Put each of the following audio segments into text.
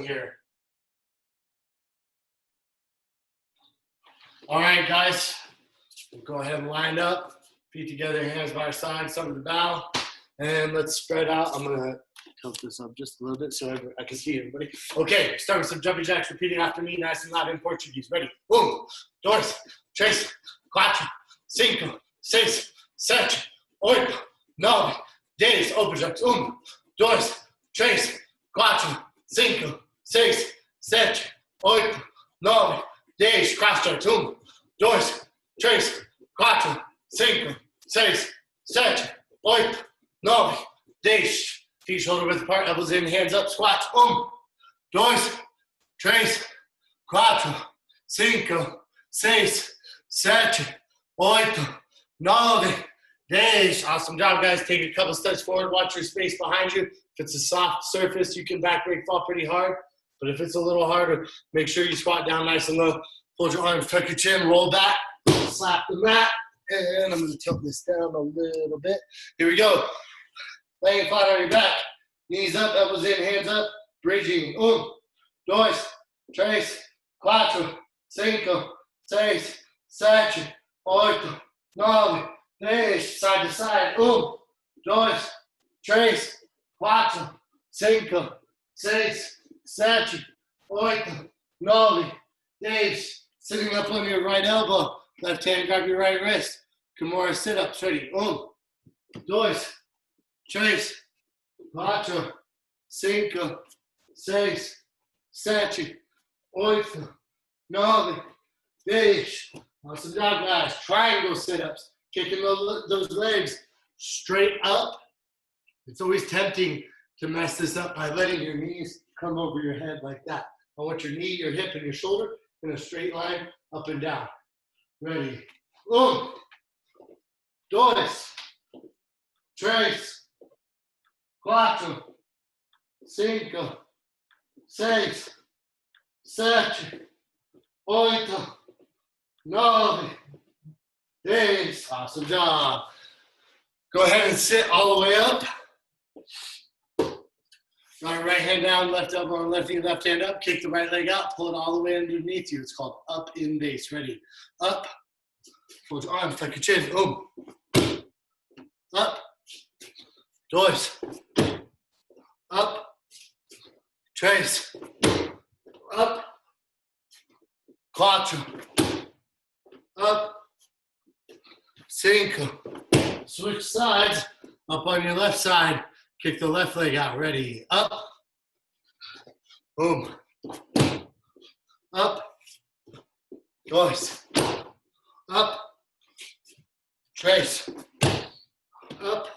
here. All right, guys, we'll go ahead and line up, feet together, hands by our side, some of the bow, and let's spread out. I'm gonna tilt this up just a little bit so I can see everybody. Okay, start with some jumping jacks, repeating after me, nice and loud in Portuguese. Ready? 1, 2, 3, 4, 5, 6, 7, 8, 9, 10. Open jacks. 1, 2, 3, 4, 5, 6, 7, 8, 9, 10. Cross jacks. 1, 2, 3, 4, 5, 6, 7, 8, 9, 10. Feet shoulder width apart, elbows in, hands up, squats. 1, 2, 3, 4, 5, 6, 7, 8, 9, 10. Awesome job, guys. Take a couple steps forward. Watch your space behind you. If it's a soft surface, you can back break fall pretty hard. But if it's a little harder, make sure you squat down nice and low. Fold your arms, tuck your chin, roll back, slap the mat. And I'm going to tilt this down a little bit. Here we go. Laying flat on your back. Knees up, elbows in, hands up. Bridging. 1, 2, 3, 4, 5, 6, 7, 8, 9, 10. Side to side. 1, 2, 3, 4, 5, 6, 7, 8, 9, 10. Sitting up on your right elbow. Left hand, grab your right wrist. Kimura sit-ups. Ready? 1, 2, 3, 4, 5, 6, 7, 8, 9, 10. Awesome job, guys. Triangle sit-ups. Kicking those legs straight up. It's always tempting to mess this up by letting your knees come over your head like that. I want your knee, your hip, and your shoulder in a straight line up and down. Ready? 1, 2, 3, 4, 5, 6, 7, 8, 9, 10. Awesome job. Go ahead and sit all the way up. Right hand down, left elbow on left knee, left hand up. Kick the right leg out, pull it all the way underneath you. It's called up in base. Ready? Up. Fold your arms, tuck your chin. Boom. Up. 2. Up. 3. Up. 4. Up. 5. Switch sides. Up on your left side. Kick the left leg out. Ready? Up. Boom. Up. 2. Up. 3. Up.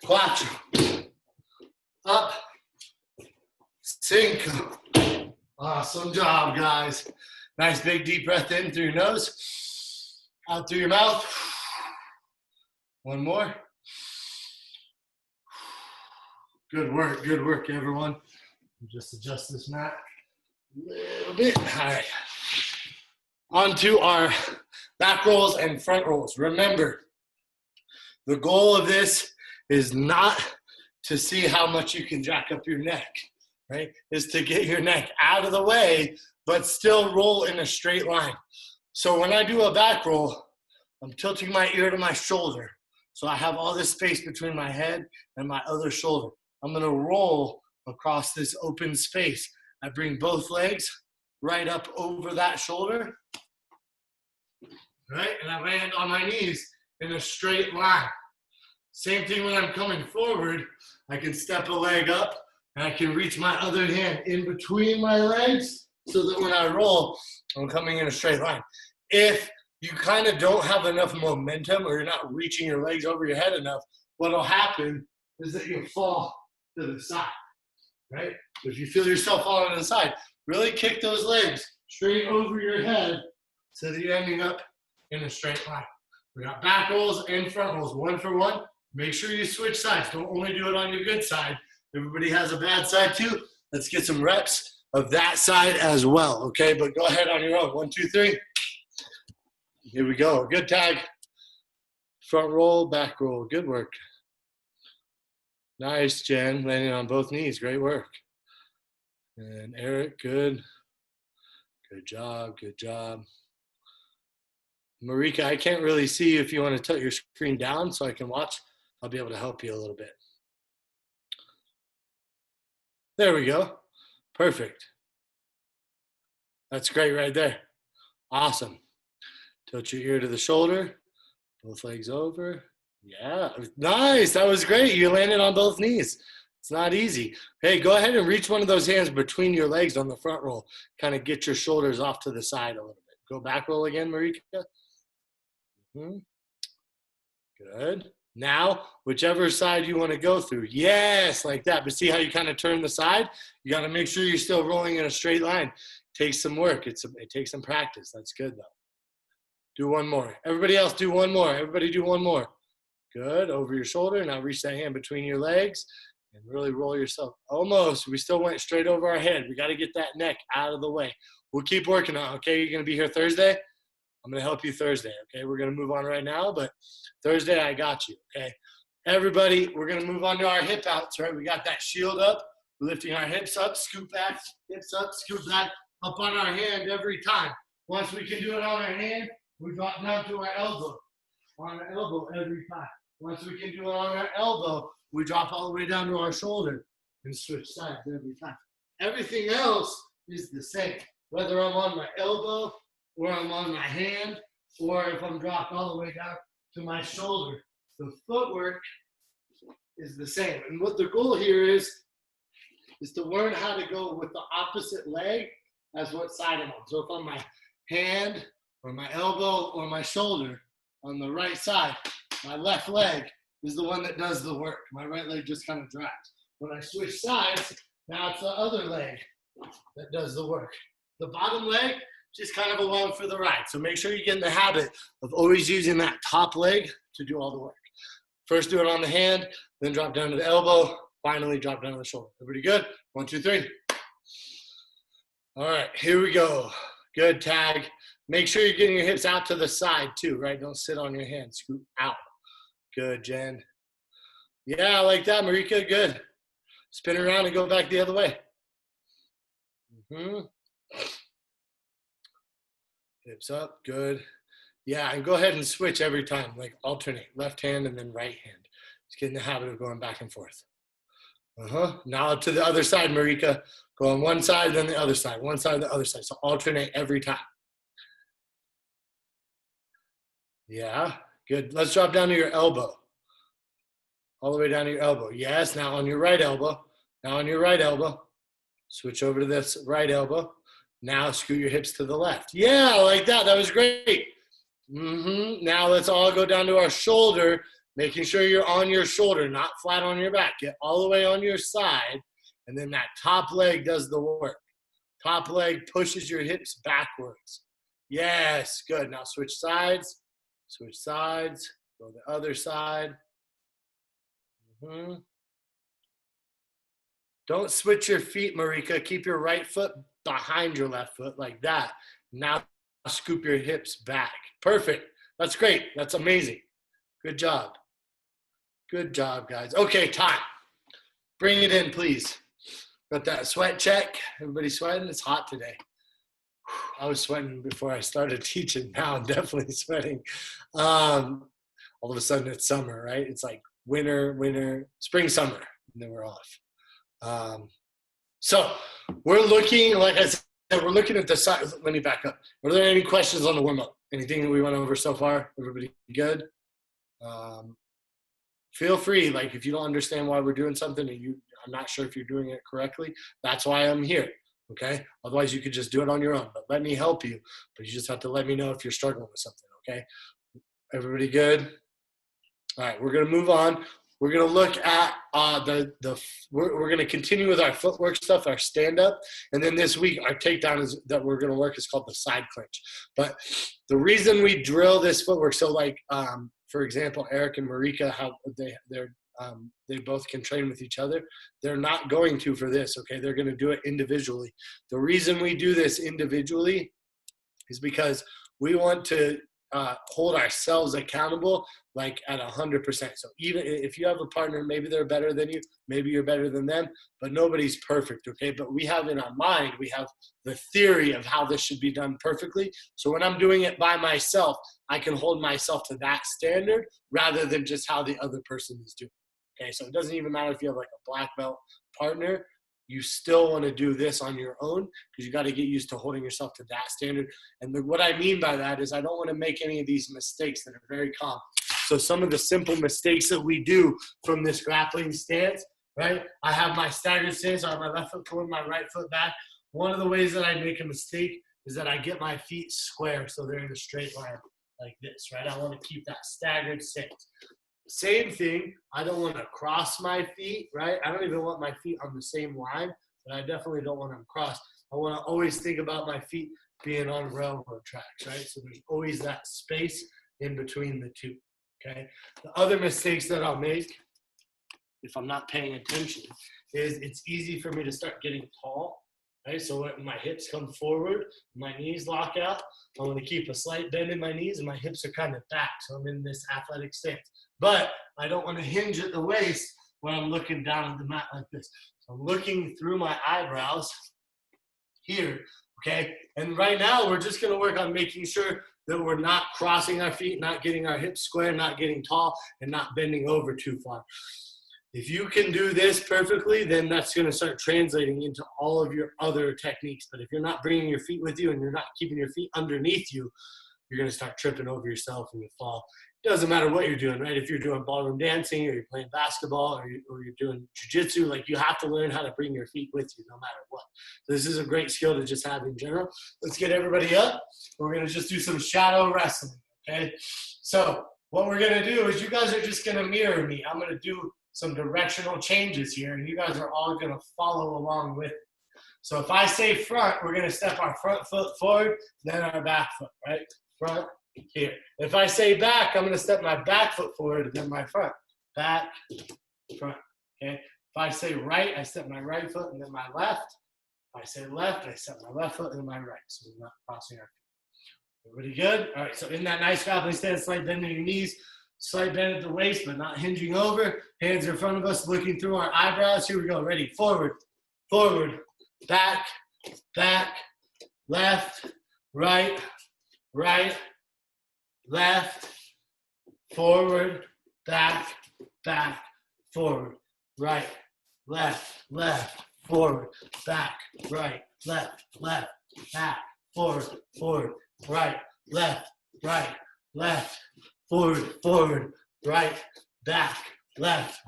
4. Up. 5. Awesome job, guys. Nice big deep breath in through your nose. Out through your mouth. One more. Good work, everyone. Just adjust this mat a little bit. All right. On to our back rolls and front rolls. Remember, the goal of this is not to see how much you can jack up your neck, right? Is to get your neck out of the way, but still roll in a straight line. So when I do a back roll, I'm tilting my ear to my shoulder. So I have all this space between my head and my other shoulder. I'm gonna roll across this open space. I bring both legs right up over that shoulder, right? And I land on my knees in a straight line. Same thing when I'm coming forward. I can step a leg up and I can reach my other hand in between my legs so that when I roll, I'm coming in a straight line. If you kind of don't have enough momentum or you're not reaching your legs over your head enough, what'll happen is that you'll fall to the side, right? If you feel yourself falling to the side, really kick those legs straight over your head so that you're ending up in a straight line. We got back rolls and front rolls, 1 for 1. Make sure you switch sides. Don't only do it on your good side. Everybody has a bad side too. Let's get some reps of that side as well, okay? But go ahead on your own. 1, 2, 3. Here we go. Good tag. Front roll, back roll. Good work. Nice, Jen. Landing on both knees. Great work. And Eric, good. Good job, good job. Marika, I can't really see if you want to tilt your screen down so I can watch. I'll be able to help you a little bit. There we go. Perfect. That's great right there. Awesome. Tilt your ear to the shoulder. Both legs over. Yeah, nice. That was great. You landed on both knees. It's not easy. Hey, go ahead and reach one of those hands between your legs on the front roll. Kind of get your shoulders off to the side a little bit. Go back roll again, Marika. Good. Now, whichever side you want to go through. Yes, like that. But see how you kind of turn the side? You got to make sure you're still rolling in a straight line. Takes some work. It takes some practice. That's good, though. Do one more. Everybody else, do one more. Everybody do one more. Good. Over your shoulder. Now reach that hand between your legs and really roll yourself. Almost. We still went straight over our head. We got to get that neck out of the way. We'll keep working on it, okay? You're going to be here Thursday? I'm going to help you Thursday, okay? We're going to move on right now, but Thursday, I got you, okay? Everybody, we're going to move on to our hip outs, right? We got that shield up. We're lifting our hips up, scoop back, hips up, scoop back, up on our hand every time. Once we can do it on our hand, we drop down to our elbow. On our elbow every time. Once we can do it on our elbow, we drop all the way down to our shoulder and switch sides every time. Everything else is the same. Whether I'm on my elbow, or I'm on my hand, or if I'm dropped all the way down to my shoulder. The footwork is the same. And what the goal here is to learn how to go with the opposite leg as what side I'm on. So if I'm my hand, or my elbow, or my shoulder on the right side, my left leg is the one that does the work. My right leg just kind of drags. When I switch sides, now it's the other leg that does the work. The bottom leg, just kind of along for the ride. So make sure you get in the habit of always using that top leg to do all the work. First do it on the hand, then drop down to the elbow, finally drop down to the shoulder. Everybody good? 1, 2, 3. All right, here we go. Good tag. Make sure you're getting your hips out to the side too, right? Don't sit on your hand, scoot out. Good, Jen. Yeah, like that, Marika, good. Spin around and go back the other way. Hips up, good. Yeah, and go ahead and switch every time, like alternate, left hand and then right hand. Just get in the habit of going back and forth. Now to the other side, Marika. Go on one side, then the other side, one side, the other side. So alternate every time. Yeah, good. Let's drop down to your elbow. All the way down to your elbow. Yes, now on your right elbow. Now on your right elbow. Switch over to this right elbow. Now scoot your hips to the left. Yeah, like that. That was great. Now let's all go down to our shoulder, making sure you're on your shoulder, not flat on your back. Get all the way on your side, and then that top leg does the work. Top leg pushes your hips backwards. Yes, good. Now switch sides. Switch sides. Go the other side. Don't switch your feet, Marika. Keep your right foot behind your left foot like that. Now scoop your hips back. Perfect. That's great. That's amazing. Good job. Good job, guys. Okay, time. Bring it in, please. Got that sweat check. Everybody sweating? It's hot today. I was sweating before I started teaching. Now I'm definitely sweating. All of a sudden it's summer, right? It's like winter, spring, summer, and then we're off. So we're looking, like I said, we're looking at the side. Let me back up. Are there any questions on the warm-up? Anything that we went over so far? Everybody good? Feel free, like if you don't understand why we're doing something and I'm not sure if you're doing it correctly, that's why I'm here, okay? Otherwise you could just do it on your own, but let me help you. But you just have to let me know if you're struggling with something, okay? Everybody good? All right, we're gonna move on. We're gonna look at we're gonna continue with our footwork stuff, our stand-up, and then this week our takedown that we're gonna work is called the side clinch. But the reason we drill this footwork, so like for example, Eric and Marika, how they both can train with each other. They're not going to for this, okay? They're gonna do it individually. The reason we do this individually is because we want to hold ourselves accountable like at 100%. So even if you have a partner, maybe they're better than you, maybe you're better than them, but nobody's perfect, okay? But we have in our mind, we have the theory of how this should be done perfectly. So when I'm doing it by myself, I can hold myself to that standard rather than just how the other person is doing. Okay, so it doesn't even matter if you have like a black belt partner, you still want to do this on your own because you got to get used to holding yourself to that standard. And what I mean by that is I don't want to make any of these mistakes that are very common. So some of the simple mistakes that we do from this grappling stance, right? I have my staggered stance, I have my left foot forward, my right foot back. One of the ways that I make a mistake is that I get my feet square so they're in a straight line like this, right? I want to keep that staggered stance. Same thing, I don't want to cross my feet, right? I don't even want my feet on the same line, but I definitely don't want them crossed. I want to always think about my feet being on railroad tracks, right? So there's always that space in between the two, okay? The other mistakes that I'll make, if I'm not paying attention, is it's easy for me to start getting tall, right? So when my hips come forward, my knees lock out, I want to keep a slight bend in my knees and my hips are kind of back. So I'm in this athletic stance. But I don't want to hinge at the waist when I'm looking down at the mat like this. So I'm looking through my eyebrows here, okay? And right now we're just going to work on making sure that we're not crossing our feet, not getting our hips square, not getting tall, and not bending over too far. If you can do this perfectly, then that's going to start translating into all of your other techniques. But if you're not bringing your feet with you and you're not keeping your feet underneath you, you're going to start tripping over yourself and you fall. It doesn't matter what you're doing, right? If you're doing ballroom dancing or you're playing basketball or you're doing jiu-jitsu, like you have to learn how to bring your feet with you no matter what. So this is a great skill to just have in general. Let's get everybody up. We're going to just do some shadow wrestling, okay? So what we're going to do is you guys are just going to mirror me. I'm going to do some directional changes here, and you guys are all going to follow along with it. So if I say front, we're going to step our front foot forward, then our back foot, right? Front, here. If I say back, I'm going to step my back foot forward, then my front. Back, front, okay? If I say right, I step my right foot and then my left. If I say left, I step my left foot and then my right. So we're not crossing our feet. Everybody good? All right, so in that nice grappling stance, slight bend in your knees, slight bend at the waist, but not hinging over. Hands in front of us, looking through our eyebrows. Here we go. Ready? Forward, forward, back, back, left, right, right, left, forward, back, back, forward, right, left, left, forward, back, right, left, left, back, forward, forward, right, left, forward, forward, right, back, left,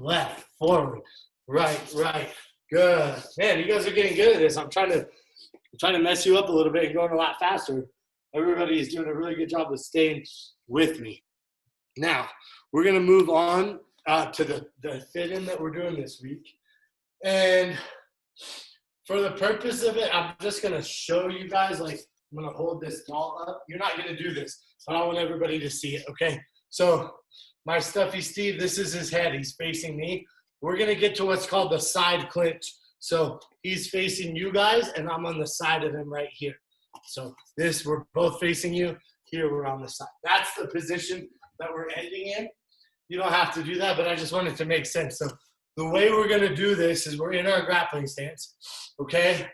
forward, right. Good. Man, you guys are getting good at this. I'm trying to mess you up a little bit and going a lot faster. Everybody is doing a really good job of staying with me. Now, we're going to move on to the fit-in that we're doing this week. And for the purpose of it, I'm just going to show you guys, like, I'm going to hold this ball up. You're not going to do this, but I want everybody to see it, okay? So my stuffy Steve, this is his head. He's facing me. We're going to get to what's called the side clinch. So he's facing you guys, and I'm on the side of him right here. So this, we're both facing you. Here, we're on the side. That's the position that we're ending in. You don't have to do that, but I just wanted to make sense. So the way we're going to do this is we're in our grappling stance, okay?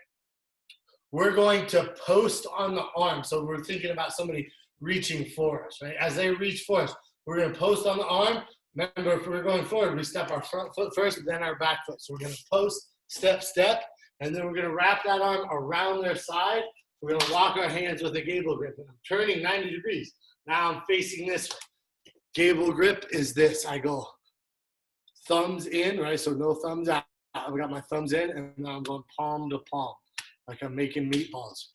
We're going to post on the arm. So we're thinking about somebody reaching for us, right? As they reach for us, we're going to post on the arm. Remember, if we're going forward, we step our front foot first, then our back foot. So we're going to post, step, and then we're going to wrap that arm around their side. We're going to lock our hands with a gable grip. And I'm turning 90 degrees. Now I'm facing this way. Gable grip is this. I go thumbs in, right? So no thumbs out. I've got my thumbs in, and now I'm going palm to palm, like I'm making meatballs.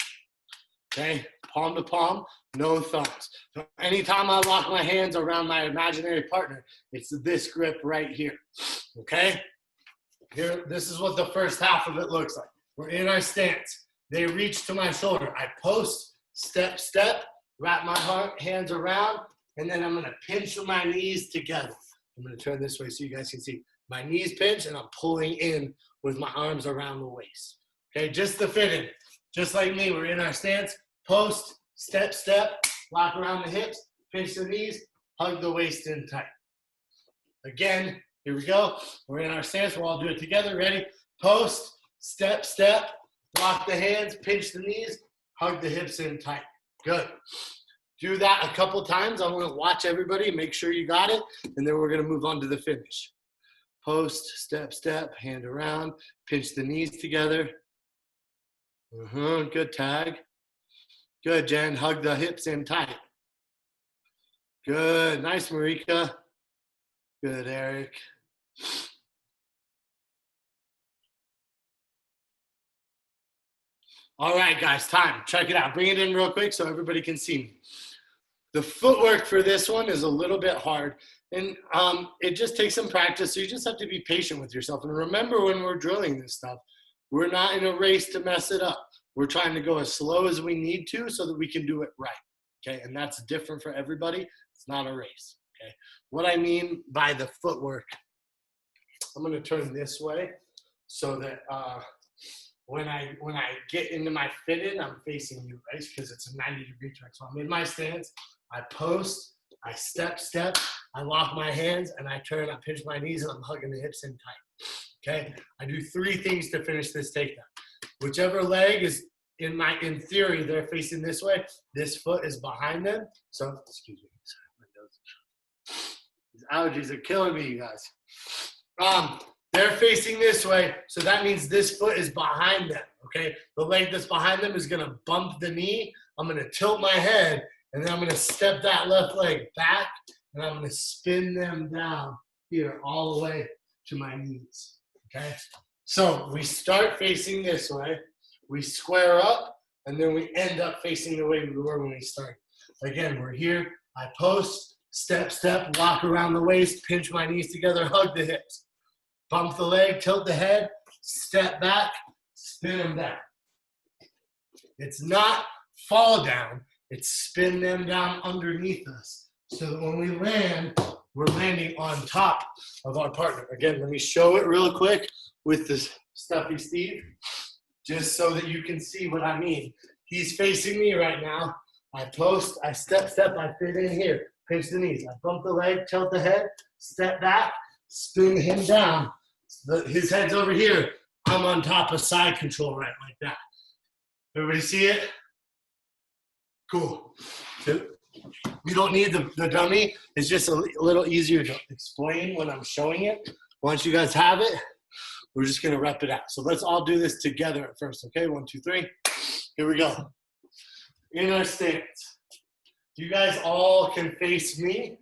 Okay? Palm to palm, no thumbs. So anytime I lock my hands around my imaginary partner, it's this grip right here. Okay? Here, this is what the first half of it looks like. We're in our stance. They reach to my shoulder. I post, step, wrap my hands around, and then I'm going to pinch my knees together. I'm going to turn this way so you guys can see. My knees pinch, and I'm pulling in with my arms around the waist. Okay, just the fit in. Just like me, we're in our stance. Post, step, lock around the hips, pinch the knees, hug the waist in tight. Again, here we go. We're in our stance. We'll all do it together. Ready? Post, step, step. Lock the hands, pinch the knees, hug the hips in tight. Good. Do that a couple times. I want to watch everybody, make sure you got it, and then we're going to move on to the finish. Post, step, step, hand around, pinch the knees together. Good, Tag. Good, Jen. Hug the hips in tight. Good. Nice, Marika. Good, Eric. All right, guys, time. Check it out. Bring it in real quick so everybody can see me. The footwork for this one is a little bit hard, and it just takes some practice, so you just have to be patient with yourself. And remember, when we're drilling this stuff, we're not in a race to mess it up. We're trying to go as slow as we need to so that we can do it right, okay? And that's different for everybody. It's not a race, okay? What I mean by the footwork, I'm going to turn this way so that when I get into my fit-in, I'm facing you, right? Because it's a 90-degree turn. So I'm in my stance, I post, I step, I lock my hands, and I turn, I pinch my knees, and I'm hugging the hips in tight, okay? I do 3 things to finish this takedown. Whichever leg is, in theory, they're facing this way, this foot is behind them. So, excuse me, sorry, my nose. These allergies are killing me, you guys. They're facing this way, so that means this foot is behind them, okay? The leg that's behind them is gonna bump the knee. I'm gonna tilt my head, and then I'm gonna step that left leg back, and I'm gonna spin them down here all the way to my knees, okay? So we start facing this way, we square up, and then we end up facing the way we were when we started. Again, we're here, I post, step, walk around the waist, pinch my knees together, hug the hips. Bump the leg, tilt the head, step back, spin them down. It's not fall down, it's spin them down underneath us. So that when we land, we're landing on top of our partner. Again, let me show it real quick with this stuffy Steve, just so that you can see what I mean. He's facing me right now. I post, I step, I fit in here, pinch the knees. I bump the leg, tilt the head, step back, spin him down. His head's over here. I'm on top of side control right like that. Everybody see it? Cool. You don't need the dummy. It's just a little easier to explain when I'm showing it. Once you guys have it, we're just going to rep it out. So let's all do this together at first, okay? 1, 2, 3. Here we go. In our stance. You guys all can face me.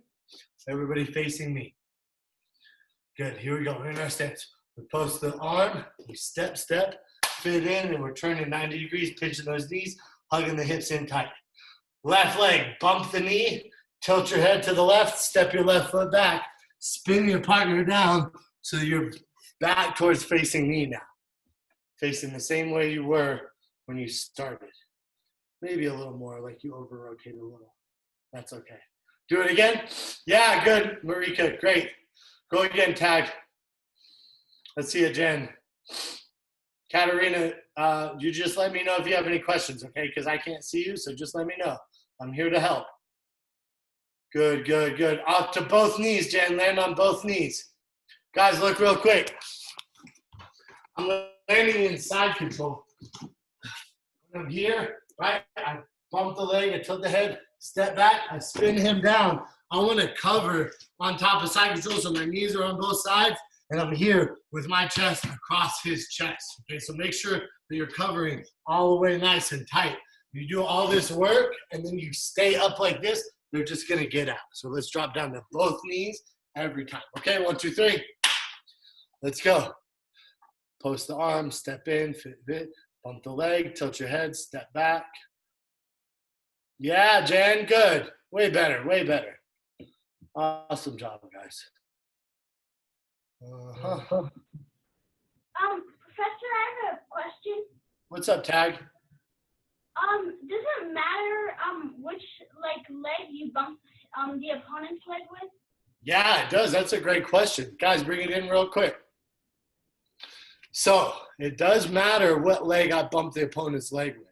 Everybody facing me. Good, here we go, we're in our stance. We post the arm, we step, fit in, and we're turning 90 degrees, pinching those knees, hugging the hips in tight. Left leg, bump the knee, tilt your head to the left, step your left foot back, spin your partner down so you're back towards facing me now. Facing the same way you were when you started. Maybe a little more, like you over-rotate a little. That's okay. Do it again? Yeah, good, Marika, great. Go again, Tag. Let's see it, Jen. Katarina, you just let me know if you have any questions, okay? Because I can't see you, so just let me know. I'm here to help. Good. Up to both knees, Jen. Land on both knees. Guys, look real quick. I'm landing in side control. I'm here, right? I bump the leg, I tilt the head, step back, I spin him down. I want to cover on top of side control so my knees are on both sides, and I'm here with my chest across his chest. Okay, so make sure that you're covering all the way nice and tight. You do all this work, and then you stay up like this, they're just going to get out. So let's drop down to both knees every time. Okay, 1, 2, 3. Let's go. Post the arm, step in, fit, bump the leg, tilt your head, step back. Yeah, Jen, good. Way better. Awesome job, guys. Professor, I have a question. What's up, Tag? Does it matter which leg you bump the opponent's leg with? Yeah, it does. That's a great question. Guys, bring it in real quick. So it does matter what leg I bump the opponent's leg with.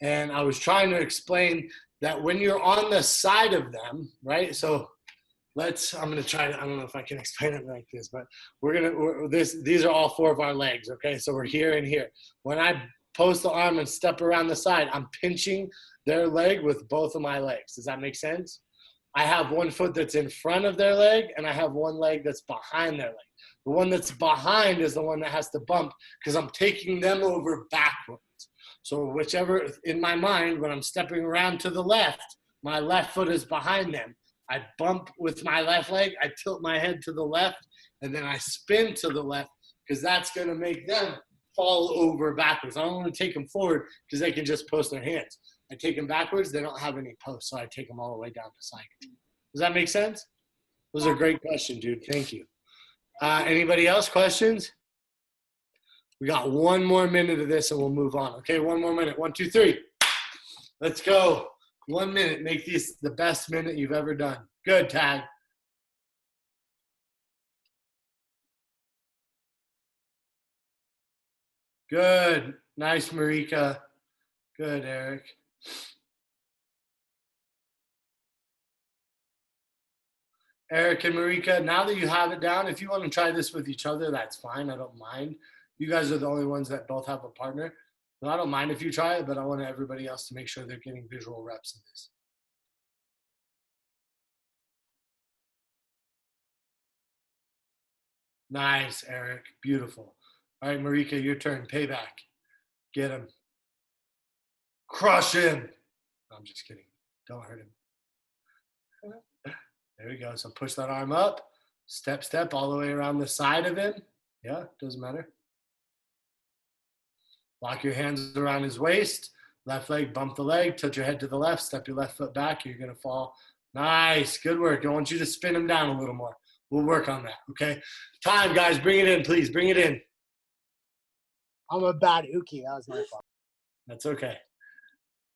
And I was trying to explain that when you're on the side of them, right? So I'm gonna try to, I don't know if I can explain it like this, but these are all 4 of our legs, okay? So we're here and here. When I post the arm and step around the side, I'm pinching their leg with both of my legs. Does that make sense? I have one foot that's in front of their leg, and I have one leg that's behind their leg. The one that's behind is the one that has to bump because I'm taking them over backwards. So whichever, in my mind, when I'm stepping around to the left, my left foot is behind them. I bump with my left leg, I tilt my head to the left, and then I spin to the left because that's going to make them fall over backwards. I don't want to take them forward because they can just post their hands. I take them backwards, they don't have any posts, so I take them all the way down to cycle. Does that make sense? Those are great questions, dude. Thank you. Anybody else? Questions? We got 1 more minute of this and we'll move on. Okay, 1 more minute. 1, 2, 3. Let's go. 1 minute. Make this the best minute you've ever done. Good, Tag. Good. Nice, Marika. Good, Eric. Eric and Marika, now that you have it down, if you want to try this with each other, that's fine. I don't mind. You guys are the only ones that both have a partner. So I don't mind if you try it, but I want everybody else to make sure they're getting visual reps of this. Nice, Eric. Beautiful. All right, Marika, your turn. Payback. Get him. Crush him. No, I'm just kidding. Don't hurt him. There we go. So push that arm up. Step, step all the way around the side of him. Yeah, doesn't matter. Lock your hands around his waist. Left leg, bump the leg. Touch your head to the left. Step your left foot back. You're going to fall. Nice. Good work. I want you to spin him down a little more. We'll work on that, okay? Time, guys. Bring it in, please. Bring it in. I'm a bad uki. That was my fault. That's okay.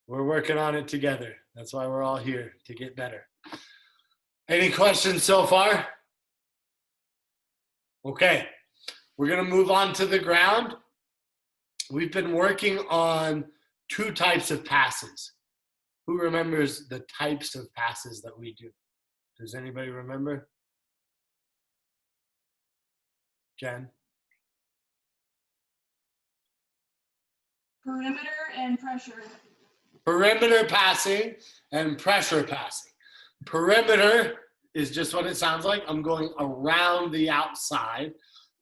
We're working on it together. That's why we're all here, to get better. Any questions so far? Okay. We're going to move on to the ground. We've been working on 2 types of passes. Who remembers the types of passes that we do? Does anybody remember? Jen? Perimeter and pressure. Perimeter passing and pressure passing. Perimeter is just what it sounds like. I'm going around the outside.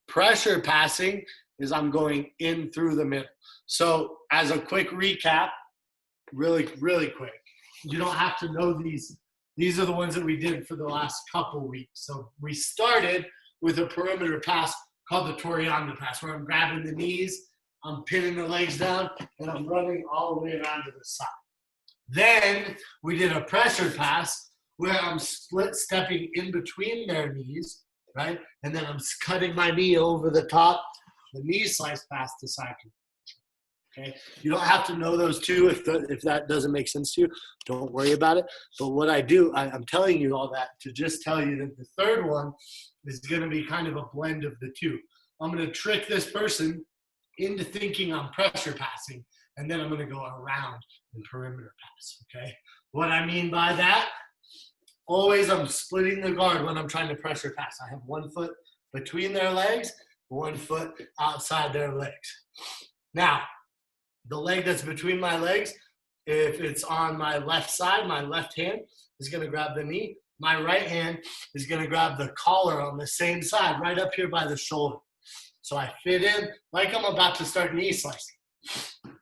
Pressure passing is I'm going in through the middle. So as a quick recap, really quick, you don't have to know these. These are the ones that we did for the last couple weeks. So we started with a perimeter pass called the Torianda pass, where I'm grabbing the knees, I'm pinning the legs down, and I'm running all the way around to the side. Then we did a pressure pass where I'm split stepping in between their knees, right? And then I'm cutting my knee over the top, the knee slice pass to side control. Okay, you don't have to know those 2 if that doesn't make sense to you. Don't worry about it. But what I do, I'm telling you all that to just tell you that the third one is going to be kind of a blend of the 2. I'm going to trick this person into thinking I'm pressure passing, and then I'm going to go around and perimeter pass, okay? What I mean by that, always I'm splitting the guard when I'm trying to pressure pass. I have 1 foot between their legs, 1 foot outside their legs. Now, the leg that's between my legs, if it's on my left side, my left hand is going to grab the knee. My right hand is going to grab the collar on the same side, right up here by the shoulder. So I fit in like I'm about to start knee slicing.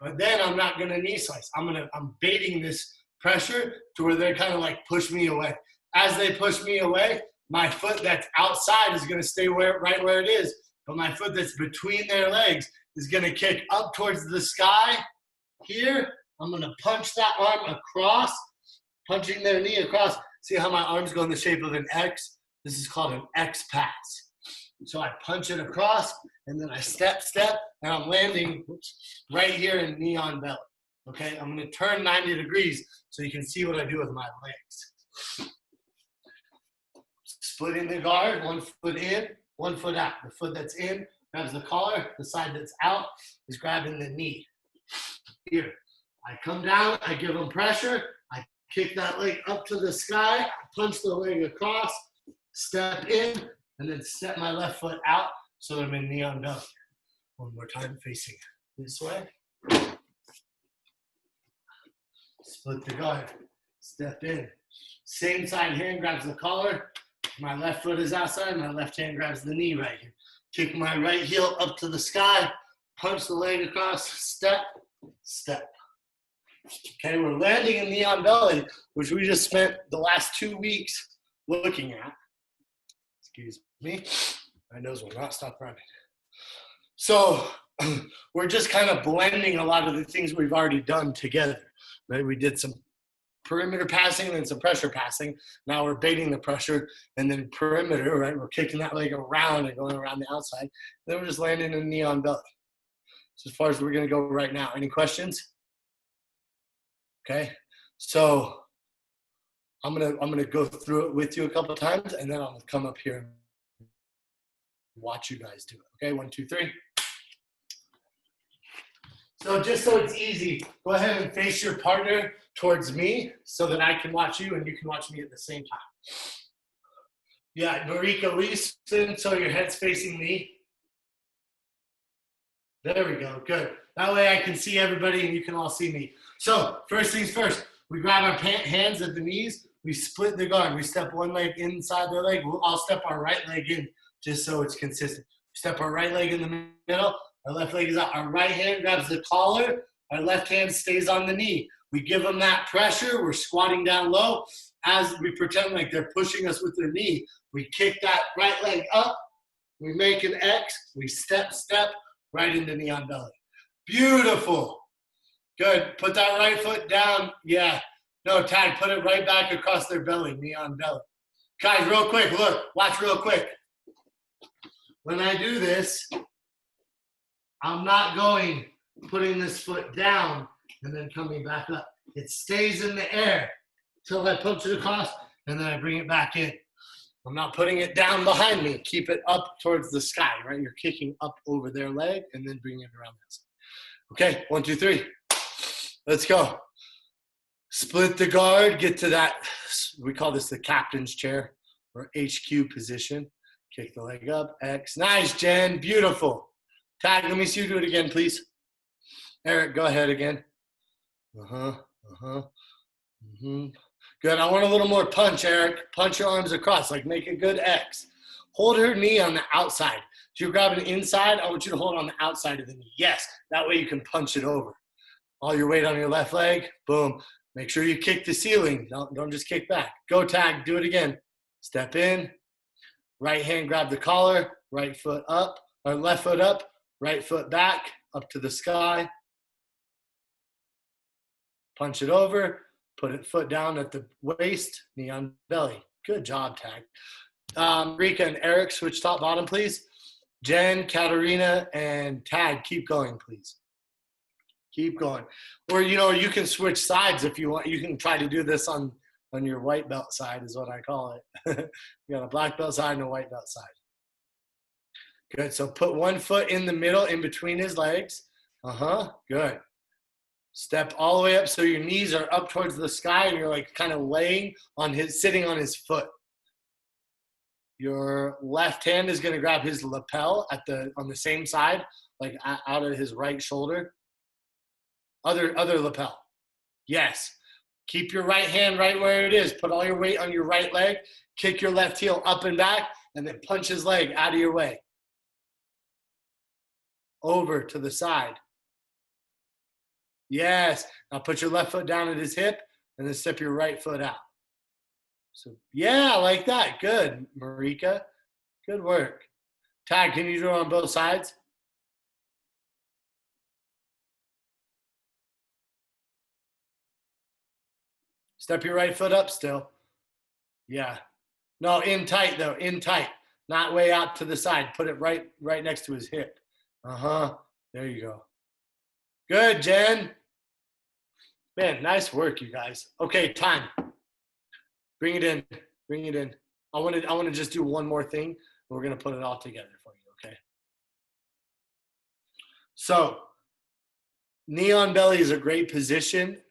But then I'm not going to knee slice. I'm baiting this pressure to where they kind of like push me away. As they push me away, my foot that's outside is going to stay right where it is. But my foot that's between their legs is going to kick up towards the sky here. I'm going to punch that arm across, punching their knee across. See how my arms go in the shape of an X? This is called an X pass. So I punch it across, and then I step, and I'm landing right here in knee on belly. Okay, I'm going to turn 90 degrees so you can see what I do with my legs. Splitting the guard, 1 foot in, 1 foot out. The foot that's in grabs the collar. The side that's out is grabbing the knee. Here, I come down, I give them pressure, I kick that leg up to the sky, punch the leg across, step in, and then step my left foot out so that I'm in knee on belly. One more time, facing this way. Split the guard, step in. Same side hand grabs the collar. My left foot is outside, my left hand grabs the knee right here. Kick my right heel up to the sky, punch the leg across, step, step. Okay, we're landing in knee on belly, which we just spent the last 2 weeks looking at. Excuse me, my nose will not stop running. So we're just kind of blending a lot of the things we've already done together. Right? We did some perimeter passing and some pressure passing. Now we're baiting the pressure and then perimeter, right? We're kicking that leg around and going around the outside. Then we're just landing in knee on belly. So as far as we're going to go right now. Any questions? Okay. So I'm gonna go through it with you a couple of times, and then I'll come up here and watch you guys do it. Okay, 1, 2, 3. So just so it's easy, go ahead and face your partner towards me so that I can watch you and you can watch me at the same time. Yeah, Marika, will you spin so your head's facing me? There we go, good. That way I can see everybody and you can all see me. So first things first, we grab our hands at the knees, we split the guard. We step one leg inside the leg. I'll step our right leg in just so it's consistent. Step our right leg in the middle. Our left leg is out. Our right hand grabs the collar. Our left hand stays on the knee. We give them that pressure. We're squatting down low. As we pretend like they're pushing us with their knee, we kick that right leg up. We make an X. We step right into knee on belly. Beautiful. Good. Put that right foot down. Yeah. No, tag. Put it right back across their belly, knee on belly. Guys, real quick. Look. Watch real quick. When I do this, I'm not putting this foot down and then coming back up. It stays in the air till I punch it across and then I bring it back in. I'm not putting it down behind me. Keep it up towards the sky, right? You're kicking up over their leg and then bringing it around that side. Okay, 1, 2, 3. Let's go. Split the guard, get to that, we call this the captain's chair or HQ position. Kick the leg up, X. Nice, Jen, beautiful. Tag, let me see you do it again, please. Eric, go ahead again. Good, I want a little more punch, Eric. Punch your arms across, like make a good X. Hold her knee on the outside. If you're grabbing inside, I want you to hold on the outside of the knee. Yes, that way you can punch it over. All your weight on your left leg, boom. Make sure you kick the ceiling. Don't just kick back. Go, Tag, do it again. Step in. Right hand grab the collar, right foot up, or left foot up, right foot back, up to the sky. Punch it over, put it foot down at the waist, knee on belly. Good job, Tag. Rika and Eric, switch top bottom, please. Jen, Katarina, and Tag, keep going, please. Keep going. Or, you can switch sides if you want. You can try to do this on your white belt side is what I call it. You got a black belt side and a white belt side. Good, so put one foot in the middle in between his legs. Good. Step all the way up so your knees are up towards the sky and you're like kind of sitting on his foot. Your left hand is gonna grab his lapel on the same side, like out of his right shoulder. Other lapel. Yes. Keep your right hand right where it is. Put all your weight on your right leg. Kick your left heel up and back, and then punch his leg out of your way. Over to the side. Yes. Now put your left foot down at his hip, and then step your right foot out. So, yeah, like that. Good, Marika. Good work. Tag, can you do it on both sides? Step your right foot up still. Yeah. No, in tight though, in tight. Not way out to the side. Put it right next to his hip. There you go. Good, Jen. Man, nice work, you guys. Okay, time. Bring it in. Bring it in. I want to just do one more thing. And we're going to put it all together for you, okay? So, knee on belly is a great position.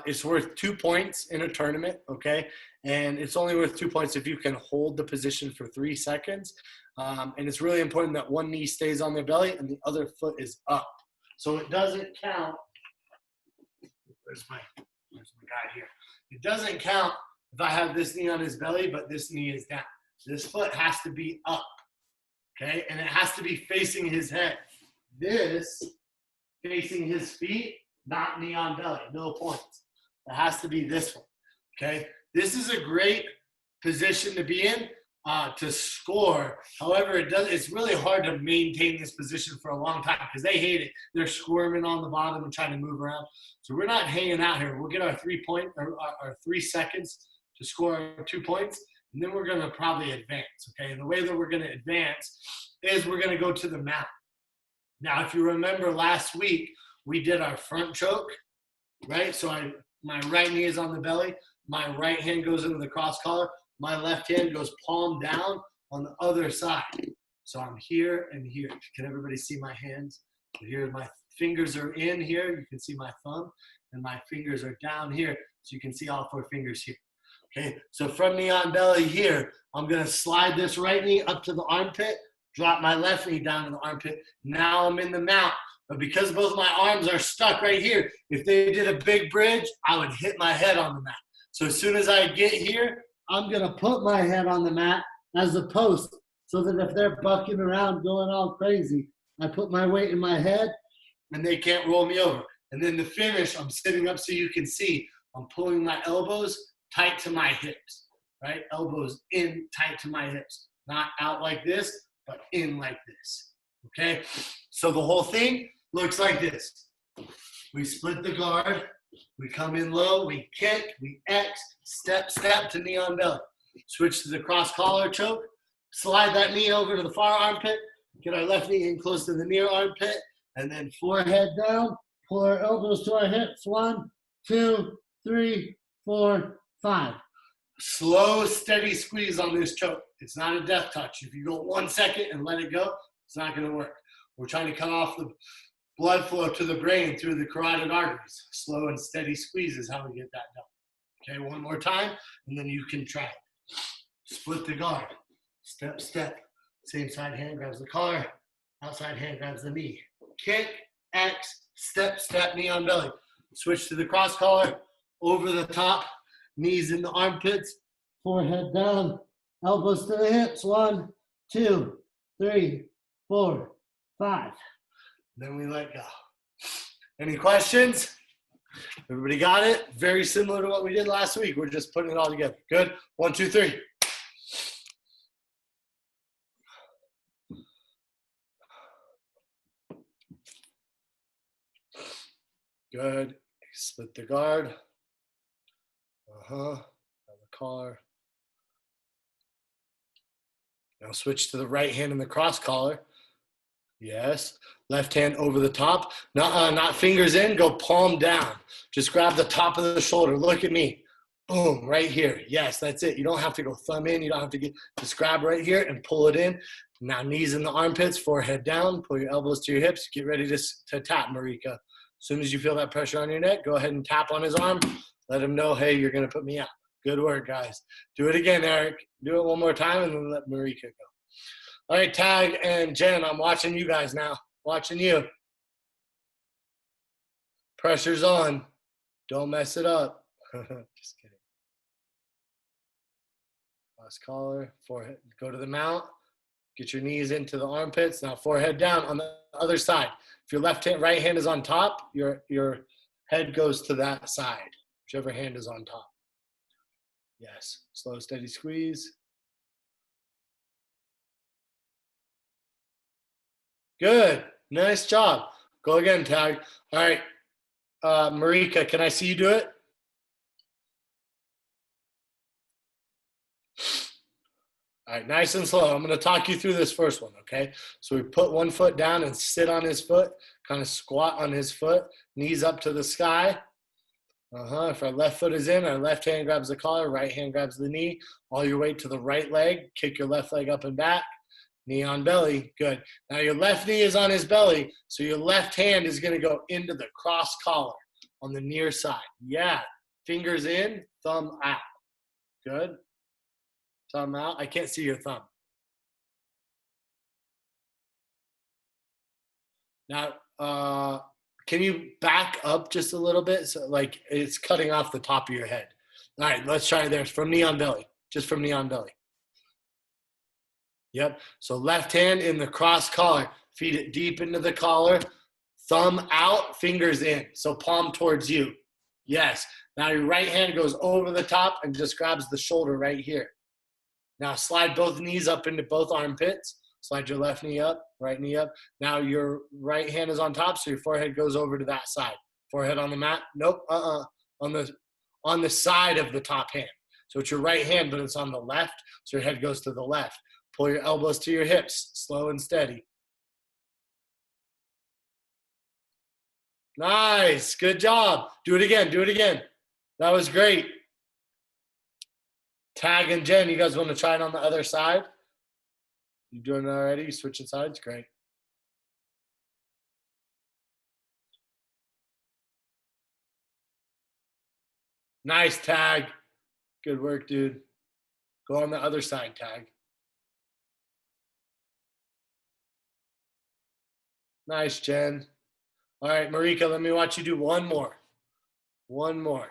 it's worth 2 points in a tournament, okay? And it's only worth 2 points if you can hold the position for 3 seconds. And it's really important that one knee stays on their belly and the other foot is up. So it doesn't count. Where's my guy here? It doesn't count if I have this knee on his belly, but this knee is down. This foot has to be up, okay? And it has to be facing his head. This facing his feet, not knee on belly, no points. It has to be this one, okay? This is a great position to be in to score. However, it's really hard to maintain this position for a long time because they hate it. They're squirming on the bottom and trying to move around. So we're not hanging out here. We'll get our 3 seconds to score our 2 points, and then we're going to probably advance, okay? And the way that we're going to advance is we're going to go to the mat. Now, if you remember last week, we did our front choke, right? So my right knee is on the belly. My right hand goes into the cross collar. My left hand goes palm down on the other side. So I'm here and here. Can everybody see my hands? So here, my fingers are in here. You can see my thumb. And my fingers are down here. So you can see all 4 fingers here. Okay, so from knee on belly here, I'm going to slide this right knee up to the armpit, drop my left knee down to the armpit. Now I'm in the mount. But because both my arms are stuck right here, if they did a big bridge, I would hit my head on the mat. So as soon as I get here, I'm going to put my head on the mat as a post so that if they're bucking around going all crazy, I put my weight in my head and they can't roll me over. And then the finish, I'm sitting up so you can see, I'm pulling my elbows tight to my hips, right? Elbows in tight to my hips. Not out like this, but in like this, okay? So the whole thing looks like this. We split the guard. We come in low, we kick, we X, step, step to knee on belly. Switch to the cross collar choke. Slide that knee over to the far armpit. Get our left knee in close to the near armpit. And then forehead down. Pull our elbows to our hips. 1, 2, 3, 4, 5. Slow, steady squeeze on this choke. It's not a death touch. If you go 1 second and let it go, it's not going to work. We're trying to cut off the blood flow to the brain through the carotid arteries. Slow and steady squeeze is how we get that done. Okay, one more time, and then you can try it. Split the guard. Step, step. Same side hand grabs the collar. Outside hand grabs the knee. Kick, X, step, step, knee on belly. Switch to the cross collar. Over the top. Knees in the armpits. Forehead down. Elbows to the hips. 1, 2, 3, 4, 5. Then we let go. Any questions? Everybody got it? Very similar to what we did last week. We're just putting it all together. Good? 1, 2, 3. Good. Split the guard. The collar. Now switch to the right hand in the cross collar. Yes. Left hand over the top. Not fingers in. Go palm down. Just grab the top of the shoulder. Look at me. Boom. Right here. Yes, that's it. You don't have to go thumb in. You don't have to just grab right here and pull it in. Now knees in the armpits. Forehead down. Pull your elbows to your hips. Get ready to tap, Marika. As soon as you feel that pressure on your neck, go ahead and tap on his arm. Let him know, hey, you're going to put me out. Good work, guys. Do it again, Eric. Do it one more time, and then let Marika go. All right, Tag and Jen, I'm watching you guys now. Watching you. Pressure's on. Don't mess it up. Just kidding. Cross collar, forehead. Go to the mount. Get your knees into the armpits. Now forehead down on the other side. If your right hand is on top, your head goes to that side. Whichever hand is on top. Yes. Slow, steady squeeze. Good. Nice job. Go again, Tag. All right. Marika, can I see you do it? All right, nice and slow. I'm going to talk you through this first one, okay? So we put one foot down and sit on his foot, kind of squat on his foot, knees up to the sky. If our left foot is in, our left hand grabs the collar, right hand grabs the knee. All your weight to the right leg. Kick your left leg up and back. Knee on belly. Good. Now your left knee is on his belly, so your left hand is going to go into the cross collar. on the near side. Yeah. Fingers in, thumb out. Good. Thumb out. I can't see your thumb. Now, can you back up just a little bit? So like it's cutting off the top of your head. All right, let's try it there. From knee on belly. Just from knee on belly. Yep. So left hand in the cross collar. Feed it deep into the collar. Thumb out, fingers in. So palm towards you. Yes. Now your right hand goes over the top and just grabs the shoulder right here. Now slide both knees up into both armpits. Slide your left knee up, right knee up. Now your right hand is on top, so your forehead goes over to that side. Forehead on the mat? Nope. On the side of the top hand. So it's your right hand, but it's on the left, so your head goes to the left. Pull your elbows to your hips, slow and steady. Nice. Good job. Do it again. Do it again. That was great. Tag and Jen, you guys want to try it on the other side? You doing it already? You switching sides? Great. Nice, Tag. Good work, dude. Go on the other side, Tag. Nice, Jen. All right, Marika, let me watch you do one more. One more.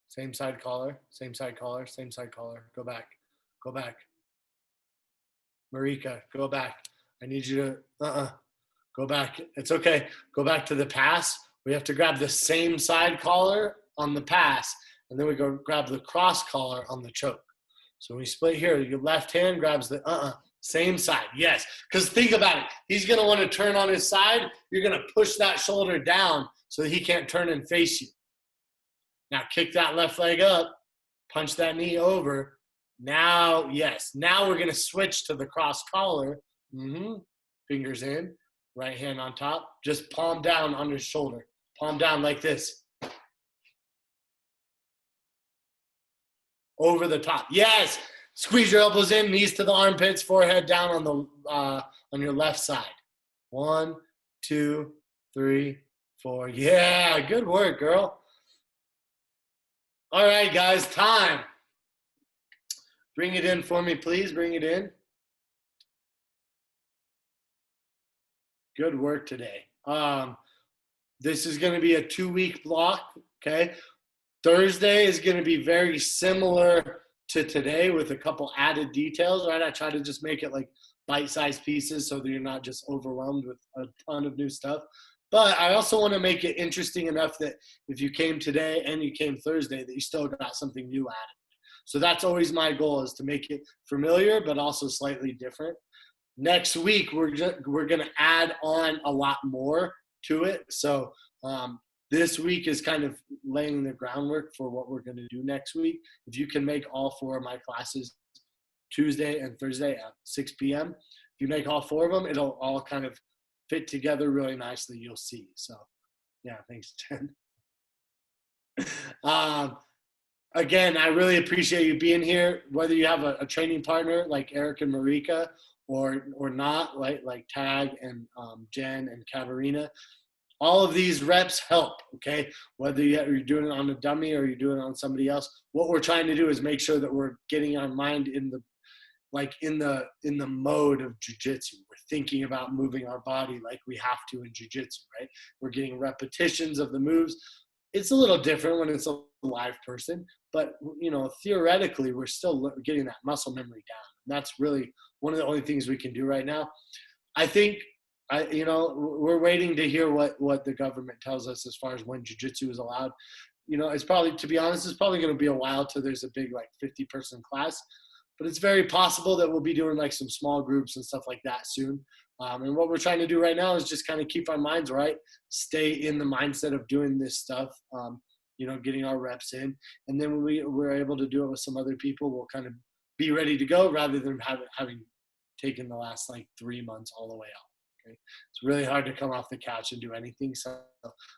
Same side collar, same side collar, same side collar. Go back. Go back. Marika, go back. I need you to, go back. It's okay. Go back to the pass. We have to grab the same side collar on the pass, and then we go grab the cross collar on the choke. So when we split here, your left hand grabs the, same side. Yes, because think about it. He's going to want to turn on his side. You're going to push that shoulder down so that he can't turn and face you. Now kick that left leg up, punch that knee over. Now, yes, now we're going to switch to the cross collar. Fingers in, right hand on top. Just palm down on his shoulder. Palm down like this. Over the top. Yes. Squeeze your elbows in, knees to the armpits, forehead down on the on your left side. 1, 2, 3, 4. Yeah, good work, girl. All right, guys, time. Bring it in for me, please. Bring it in. Good work today. This is going to be a 2-week block, okay? Thursday is going to be very similar to today with a couple added details, right? I try to just make it like bite-sized pieces so that you're not just overwhelmed with a ton of new stuff. But I also want to make it interesting enough that if you came today and you came Thursday, that you still got something new added. So that's always my goal, is to make it familiar but also slightly different. Next week, we're going to add on a lot more to it. So this week is kind of laying the groundwork for what we're going to do next week. If you can make all 4 of my classes Tuesday and Thursday at 6 p.m., if you make all 4 of them, it'll all kind of fit together really nicely, you'll see. So, yeah, thanks, Jen. Again, I really appreciate you being here, whether you have a training partner like Eric and Marika or not, like Tag and Jen and Katarina. All of these reps help, okay? Whether you're doing it on a dummy or you're doing it on somebody else, what we're trying to do is make sure that we're getting our mind in the mode of jiu-jitsu. We're thinking about moving our body like we have to in jiu-jitsu, right? We're getting repetitions of the moves. It's a little different when it's a live person, but theoretically, we're still getting that muscle memory down. And that's really one of the only things we can do right now. I think, we're waiting to hear what the government tells us as far as when jiu-jitsu is allowed. It's probably, to be honest, it's probably going to be a while till there's a big 50-person class, but it's very possible that we'll be doing some small groups and stuff like that soon. And what we're trying to do right now is just kind of keep our minds right, stay in the mindset of doing this stuff, getting our reps in. And then when we're able to do it with some other people, we'll kind of be ready to go rather than having taken the last 3 months all the way out. Okay? It's really hard to come off the couch and do anything. So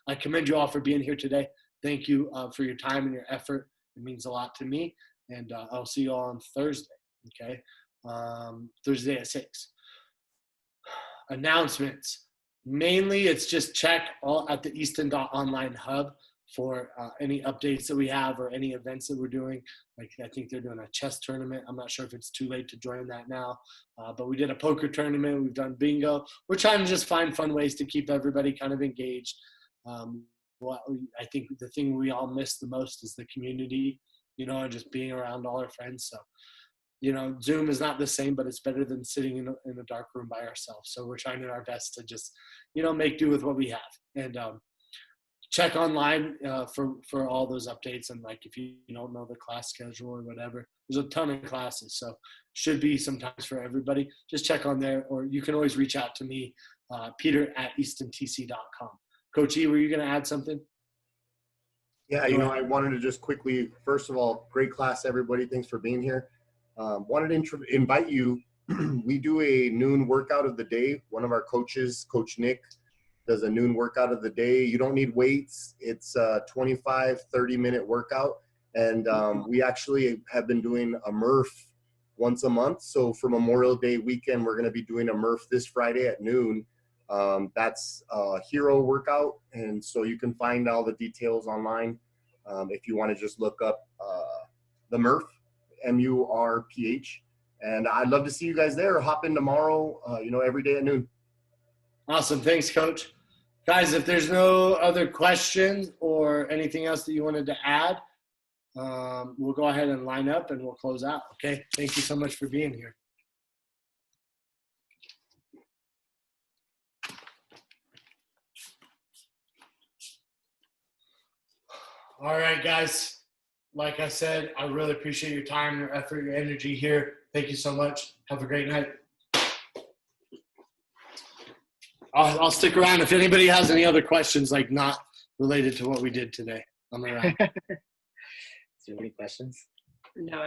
I commend you all for being here today. Thank you for your time and your effort. It means a lot to me. And I'll see you all on Thursday, okay? Thursday at 6. Announcements. Mainly, it's just check all at the Easton.Online hub for any updates that we have or any events that we're doing. Like I think they're doing a chess tournament. I'm not sure if it's too late to join that now, but we did a poker tournament. We've done bingo. We're trying to just find fun ways to keep everybody kind of engaged. I think the thing we all miss the most is the community, and just being around all our friends. So, Zoom is not the same, but it's better than sitting in a dark room by ourselves. So we're trying our best to just, make do with what we have. And check online for all those updates. And like, if you don't know the class schedule or whatever, there's a ton of classes. So should be sometimes for everybody. Just check on there, or you can always reach out to me, peter@eastontc.com. Coach E, were you going to add something? Yeah, I wanted to just quickly, first of all, great class, everybody. Thanks for being here. Wanted to invite you. We do a noon workout of the day. One of our coaches, Coach Nick, does a noon workout of the day. You don't need weights. It's a 25, 30-minute workout. And we actually have been doing a Murph once a month. So for Memorial Day weekend, we're going to be doing a Murph this Friday at noon. That's a hero workout. And so you can find all the details online if you want to just look up the Murph. MURPH, and I'd love to see you guys there. Hop in tomorrow, every day at noon. Awesome. Thanks, Coach. Guys, if there's no other questions or anything else that you wanted to add, we'll go ahead and line up and we'll close out. Okay. Thank you so much for being here. All right, guys. Like I said, I really appreciate your time, your effort, your energy here. Thank you so much. Have a great night. I'll stick around if anybody has any other questions, like not related to what we did today. I'm around. Is there any questions? No,